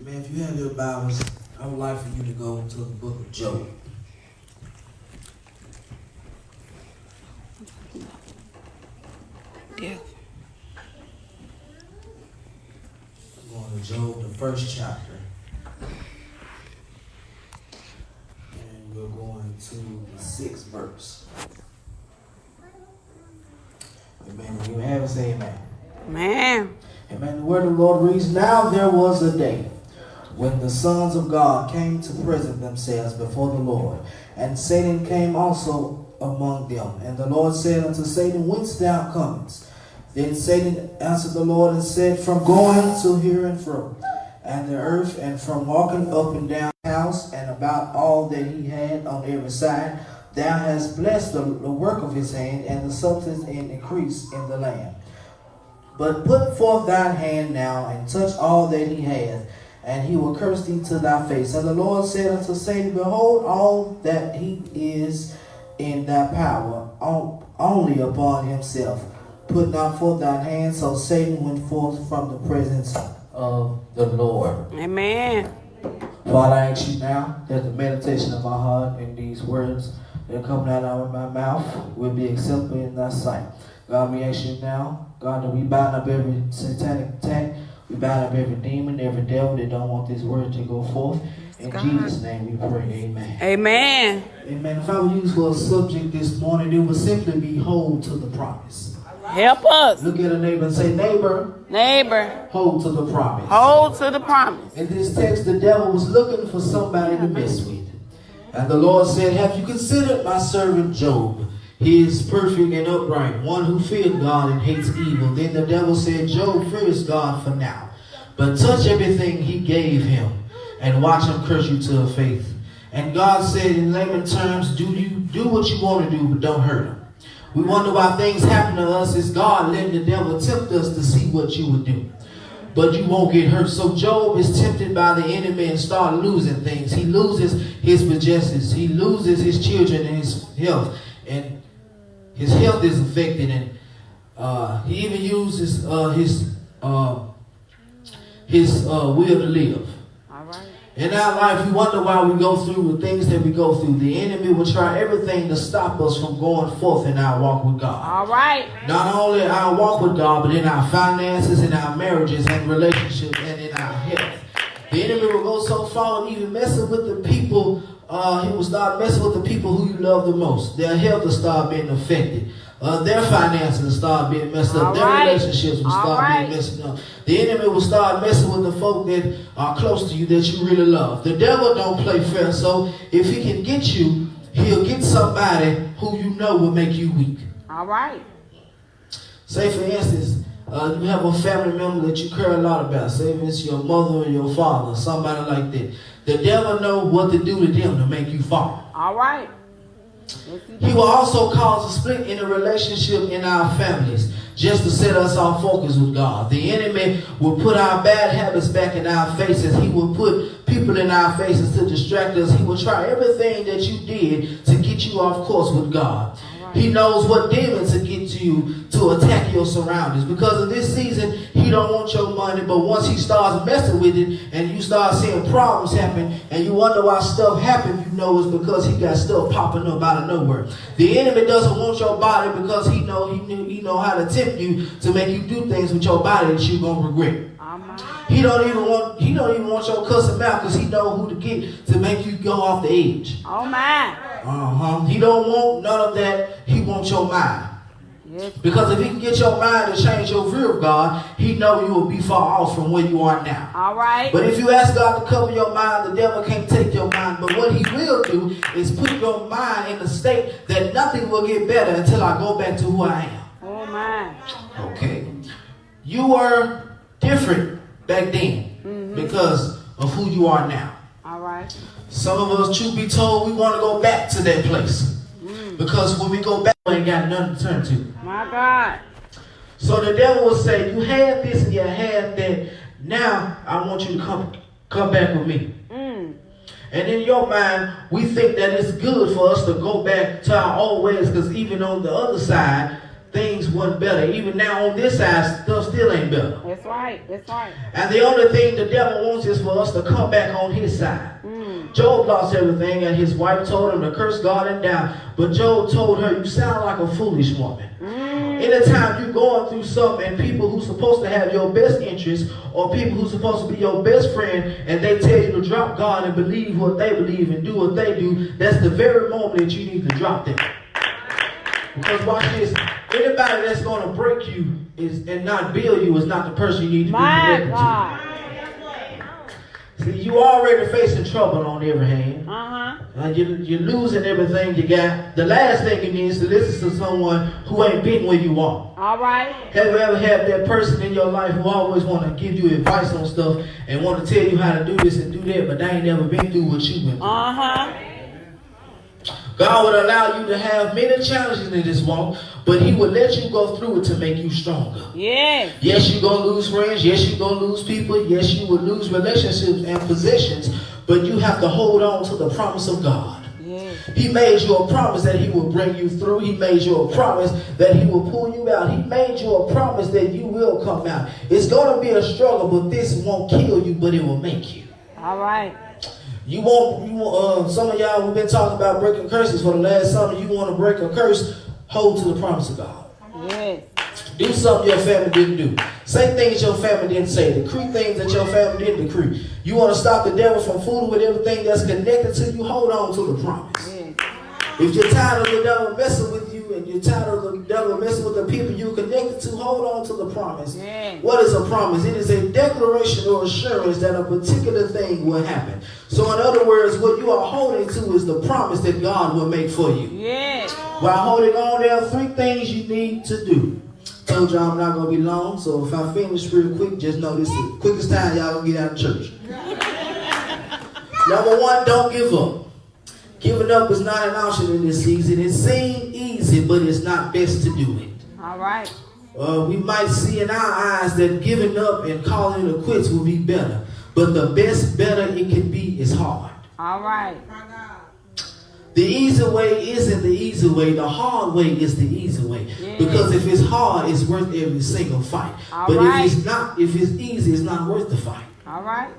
Amen. If you have your Bibles, I would like for you to go to the book of Job. Yeah. We're going to Job, the first chapter. And we're going to the 6th verse. Amen. If you have it, say amen. Man. Amen. The word of the Lord reads, Now there was a day when the sons of God came to present themselves before the Lord, and Satan came also among them. And the Lord said unto Satan, Whence thou comest? Then Satan answered the Lord and said, From going to here and fro, and the earth, and from walking up and down the house, and about all that he had on every side. Thou hast blessed the work of his hand, and the substance and increase in the land. But put forth thine hand now, and touch all that he hath, and he will curse thee to thy face. And the Lord said unto Satan, Behold, all that he is in thy power, only upon himself. Put not forth thine hand. So Satan went forth from the presence of the Lord. Amen. Father, I ask you now that the meditation of my heart and these words that come out of my mouth will be acceptable in thy sight. God, we ask you now, God, that we bind up every satanic attack. We bind up every demon, every devil that don't want this word to go forth. In Jesus' name we pray, amen. Amen. Amen. If I were used for a subject this morning, it would simply be hold to the promise. Help us. Look at a neighbor and say, Neighbor, hold to the promise. Hold to the promise. In this text, the devil was looking for somebody to mess with. And the Lord said, Have you considered my servant Job? He is perfect and upright, one who feared God and hates evil. Then the devil said, Job fears God for now, but touch everything he gave him and watch him curse you to a faith. And God said in layman terms, do what you want to do, but don't hurt him. We wonder why things happen to us. It's God letting the devil tempt us to see what you would do. But you won't get hurt. So Job is tempted by the enemy and start losing things. He loses his possessions. He loses his children and his health. And his health is affected. And he even uses his will to live. All right. In our life, we wonder why we go through the things that we go through. The enemy will try everything to stop us from going forth in our walk with God. All right. Not only our walk with God, but in our finances, in our marriages and relationships, and in our health. The enemy will go so far and even messing with the people. He will start messing with the people who you love the most. Their health will start being affected. Their finances will start being messed up. Their relationships will start being messed up. The enemy will start messing with the folk that are close to you that you really love. The devil don't play fair, so if he can get you, he'll get somebody who you know will make you weak. All right. Say, for instance, you have a family member that you care a lot about. Say if it's your mother or your father, somebody like that. The devil knows what to do to them to make you fall. All right. He will also cause a split in the relationship in our families just to set us off focus with God. The enemy will put our bad habits back in our faces. He will put people in our faces to distract us. He will try everything that you did to get you off course with God. He knows what demons to get to you to attack your surroundings. Because of this season, he don't want your money. But once he starts messing with it and you start seeing problems happen and you wonder why stuff happened, you know it's because he got stuff popping up out of nowhere. The enemy doesn't want your body because he know how to tempt you to make you do things with your body that you're gonna regret. He don't even want your cussing mouth because he know who to get to make you go off the edge. Oh my. He don't want none of that. He wants your mind. Yes. Because if he can get your mind to change your view of God, he know you will be far off from where you are now. All right. But if you ask God to cover your mind, the devil can't take your mind. But what he will do is put your mind in a state that nothing will get better until I go back to who I am. Oh my. Okay. You were different back then because of who you are now. All right. Some of us, truth be told, we want to go back to that place. Because when we go back, we ain't got nothing to turn to. My God. So the devil will say, you had this and you had that. Now I want you to come back with me. And in your mind, we think that it's good for us to go back to our old ways because even on the other side, things wasn't better. Even now on this side, stuff still ain't better. That's right. That's right. And the only thing the devil wants is for us to come back on his side. Job lost everything, and his wife told him to curse God and die. But Job told her, you sound like a foolish woman. Anytime you're going through something and people who's supposed to have your best interest, or people who's supposed to be your best friend, and they tell you to drop God and believe what they believe and do what they do, that's the very moment that you need to drop them. Because watch this, anybody that's going to break you and not build you is not the person you need to be connected to. See, you already facing trouble on every hand. You're losing everything you got. The last thing you need is to listen to someone who ain't been where you are. All right. Have you ever had that person in your life who always want to give you advice on stuff and want to tell you how to do this and do that, but they ain't never been through what you went through? God would allow you to have many challenges in this walk, but he will let you go through it to make you stronger. Yes. Yes, you're going to lose friends. Yes, you're going to lose people. Yes, you will lose relationships and positions, but you have to hold on to the promise of God. Yes. He made you a promise that he will bring you through. He made you a promise that he will pull you out. He made you a promise that you will come out. It's going to be a struggle, but this won't kill you, but it will make you. All right. You want some of y'all, we've been talking about breaking curses for the last summer. You want to break a curse, hold to the promise of God. Yes. Do something your family didn't do. Say things your family didn't say. Decree things that your family didn't decree. You want to stop the devil from fooling with everything that's connected to you, hold on to the promise. Yes. If you're tired of the devil messing with you and you're tired of the devil messing with the people you're connected to, hold on to the promise. Yes. What is a promise? It is a declaration or assurance that a particular thing will happen. So in other words, what you are holding to is the promise that God will make for you. Yes. While holding on, there are 3 things you need to do. Told y'all I'm not going to be long, so if I finish real quick, just know this is the quickest time y'all going to get out of church. Number 1, don't give up. Giving up is not an option in this season. It seems easy, but it's not best to do it. All right. We might see in our eyes that giving up and calling it a quits will be better. But the better it can be is hard. All right. The easy way isn't the easy way. The hard way is the easy way. Yeah. Because if it's hard, it's worth every single fight. All but right. If it's easy, it's not worth the fight. All right.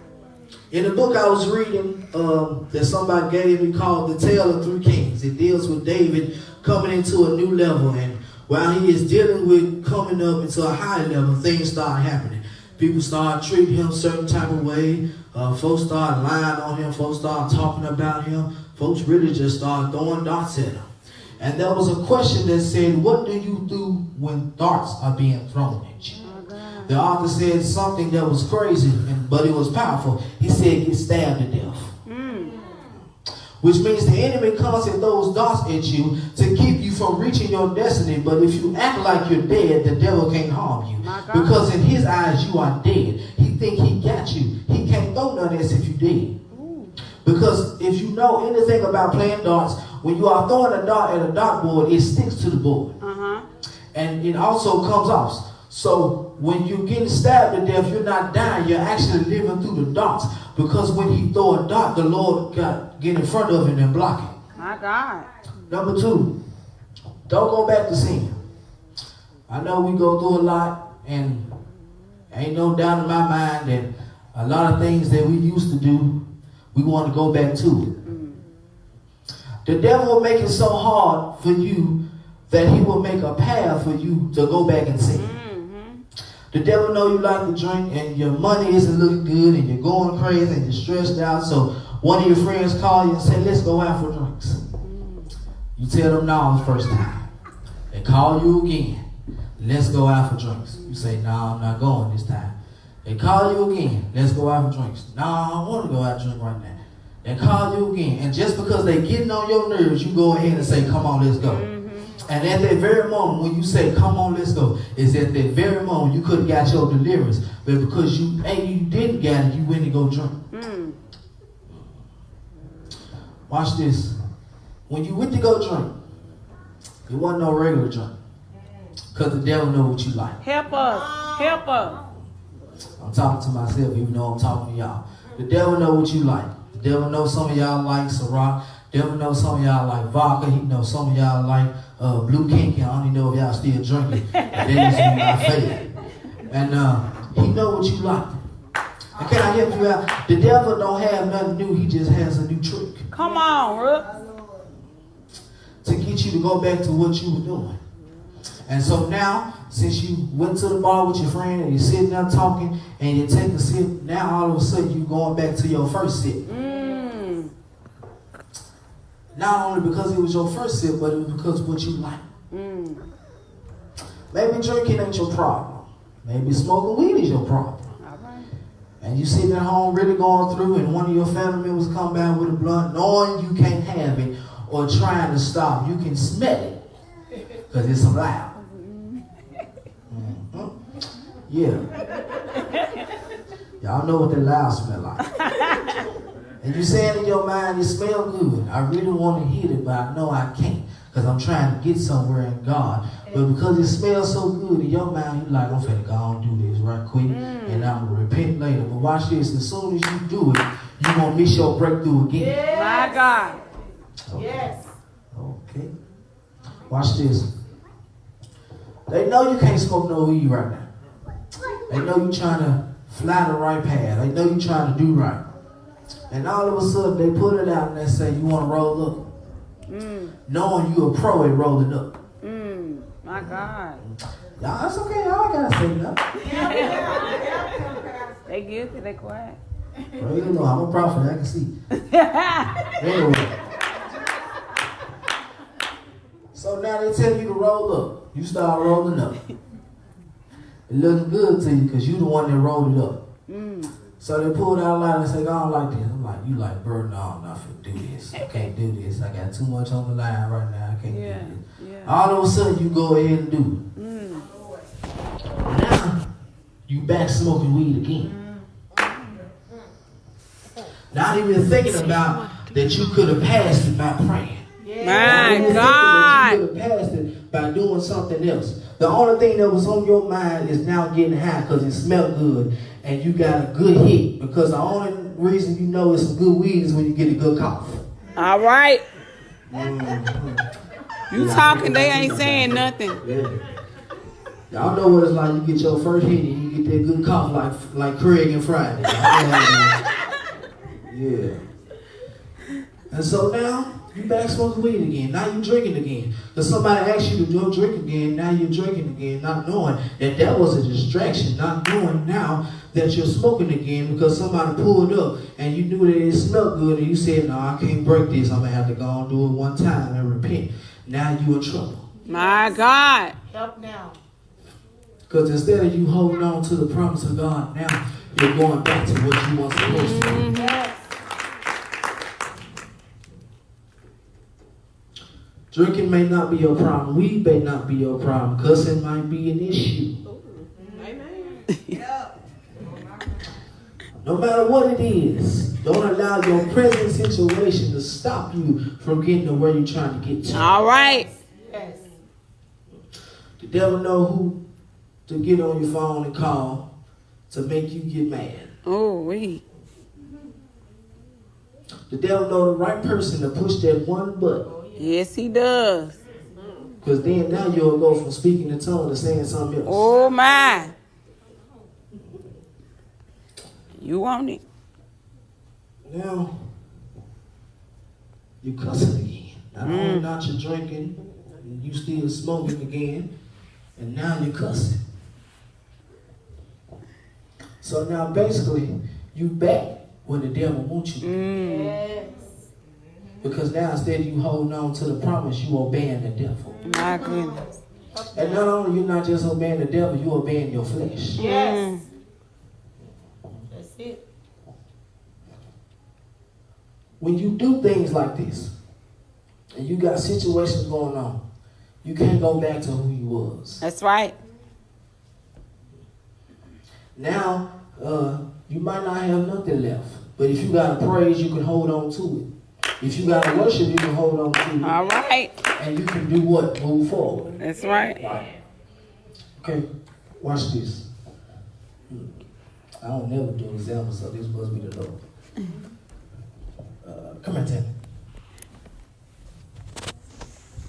In the book I was reading that somebody gave me called The Tale of 3 Kings. It deals with David coming into a new level. And while he is dealing with coming up into a high level, things start happening. People start treating him a certain type of way. Folks start lying on him. Folks start talking about him. Folks really just start throwing darts at him. And there was a question that said, what do you do when darts are being thrown at you? The author said something that was crazy, but it was powerful. He said, get stabbed to death. Which means the enemy comes and throws darts at you to keep you from reaching your destiny. But if you act like you're dead, the devil can't harm you. Because in his eyes, you are dead. He think he got you. He can't throw none of this if you dead. Because if you know anything about playing darts, when you are throwing a dart at a dartboard, it sticks to the board. And it also comes off. So when you're getting stabbed to death, you're not dying. You're actually living through the darts. Because when he throw a dart, the Lord get in front of him and block it. My God. Number 2, don't go back to sin. I know we go through a lot, and ain't no doubt in my mind that a lot of things that we used to do, we want to go back to it. The devil will make it so hard for you that he will make a path for you to go back and sin. The devil know you like to drink and your money isn't looking good and you're going crazy and you're stressed out. So one of your friends call you and say, let's go out for drinks. You tell them no the first time. They call you again. Let's go out for drinks. You say, no, I'm not going this time. They call you again. Let's go out for drinks. No, I don't want to go out and drink right now. They call you again. And just because they're getting on your nerves, you go ahead and say, come on, let's go. And at that very moment when you say, come on, let's go, is at that very moment you could have got your deliverance. But because you didn't get it, you went to go drink. Watch this. When you went to go drink, it wasn't no regular drink. Because the devil know what you like. Help us. Help us. I'm talking to myself even though I'm talking to y'all. The devil know what you like. The devil knows some of y'all like Ciroc. The devil knows some of y'all like vodka. He knows some of y'all like Blue Kinky. I don't even know if y'all still drinking. That used to be my favorite. And he know what you like. And can I help you out? The devil don't have nothing new. He just has a new trick. Come on, Rook. To get you to go back to what you were doing. And so now, since you went to the bar with your friend and you're sitting there talking and you take a sip, now all of a sudden you're going back to your first sip. Not only because it was your first sip, but it was because of what you like. Maybe drinking ain't your problem. Maybe smoking weed is your problem. All right. And you sitting at home really going through and one of your family members come back with a blunt knowing you can't have it or trying to stop. You can smell it because it's loud. Yeah. Y'all know what that loud smell like. And you saying in your mind, it smell good. I really want to hit it, but I know I can't because I'm trying to get somewhere in God. But because it smells so good in your mind, you're like, I'm finna go and do this right quick and I'm going to repent later. But watch this. As soon as you do it, you're going to miss your breakthrough again. Yes. My God. Okay. Yes. Okay. Watch this. They know you can't smoke no weed right now. They know you're trying to fly the right path. They know you're trying to do right. And all of a sudden, they put it out and they say, you want to roll up? Knowing you a pro at rolling up. My God. Y'all, that's okay. Y'all got to say nothing. They guilty. They quiet. Well, you know, I'm a prophet. I can see. Anyway. So now they tell you to roll up. You start rolling up. It looks good to you because you the one that rolled it up. So they pulled out a line and say, I don't like this. I'm like, you like, bro, no, I'm not finna do this. I can't do this. I got too much on the line right now. I can't do this. Yeah. All of a sudden, you go ahead and do it. Now, you back smoking weed again. Not even thinking about that you could have passed it by praying. My God. You could have passed it by doing something else. The only thing that was on your mind is now getting high because it smelled good and you got a good hit. Because the only reason you know it's some good weed is when you get a good cough. All right. You talking, they ain't saying nothing. Yeah. Y'all know what it's like. You get your first hit and you get that good cough like Craig and Friday. Yeah. And so now, you back smoking weed again. Now you drinking again. Because somebody asked you to go drink again. Now you're drinking again, not knowing that was a distraction. Not knowing now that you're smoking again because somebody pulled up and you knew that it smelled good and you said, no, I can't break this. I'm going to have to go and do it one time and repent. Now you in trouble. My God. Help now. Because instead of you holding on to the promise of God, now you're going back to what you were supposed to do. Drinking may not be your problem. Weed may not be your problem. Cussing might be an issue. Amen. Yeah. No matter what it is, don't allow your present situation to stop you from getting to where you're trying to get to. All right. Yes. The devil know who to get on your phone and call to make you get mad. Oh, wait. The devil know the right person to push that one button. Yes, he does. Because then now you'll go from speaking in tongues to saying something else. Oh, my. You want it. Now, you cussing again. Not only not you drinking, you still smoking again, and now you're cussing. So now basically, you back where the devil wants you to be. Yes. Because now instead of you holding on to the promise, you obeying the devil. My goodness. And not only you're not just obeying the devil, you're obeying your flesh. Yes. That's it. When you do things like this, and you got situations going on, you can't go back to who you was. That's right. Now, you might not have nothing left. But if you got a praise, you can hold on to it. If you got to worship, you can hold on to it. All right. And you can do what? Move forward. That's right. Okay, watch this. I don't never do examples, so this must be the Lord. Come here, Tammy.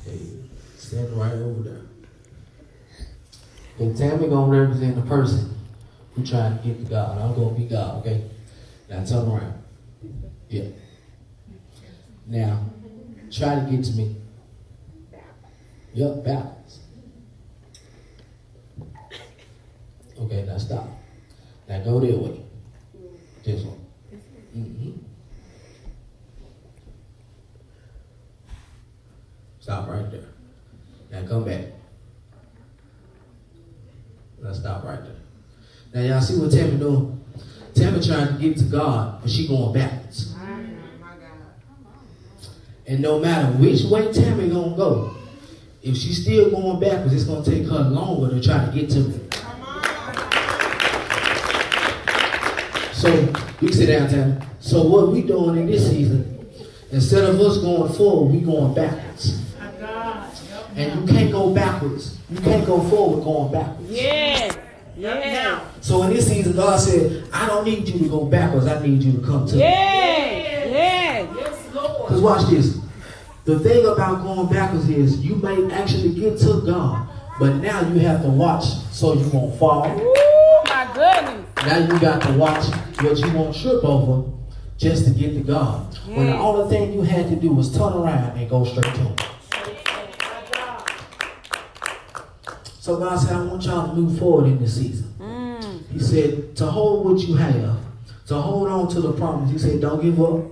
Hey, Sitting right over there. And Tammy gonna represent the person who trying to get to God. I'm gonna be God, okay? Now turn around. Yeah. Now, try to get to me. Yep, backwards. Okay, now stop. Now go that way. This one. Mm-hmm. Stop right there. Now come back. Now stop right there. Now y'all see what Tammy doing? Tammy trying to get to God, but she going backwards. And no matter which way Tammy gonna go, if she's still going backwards, it's gonna take her longer to try to get to me. So you sit down, Tammy. So what we doing in this season, instead of us going forward, we going backwards. And you can't go backwards. You can't go forward going backwards. Yeah. Yeah. So in this season, God said, I don't need you to go backwards. I need you to come to me. Yeah. Because watch this. The thing about going backwards is you may actually get to God, but now you have to watch so you won't fall. Oh my goodness. Now you got to watch what you won't trip over just to get to God. When the only thing you had to do was turn around and go straight to Him. So God said, I want y'all to move forward in this season. He said, to hold what you have, to hold on to the promise. He said, don't give up.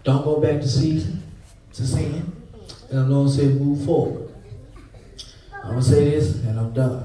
Don't go back to sin. And the Lord said, move forward. I'm going to say this and I'm done.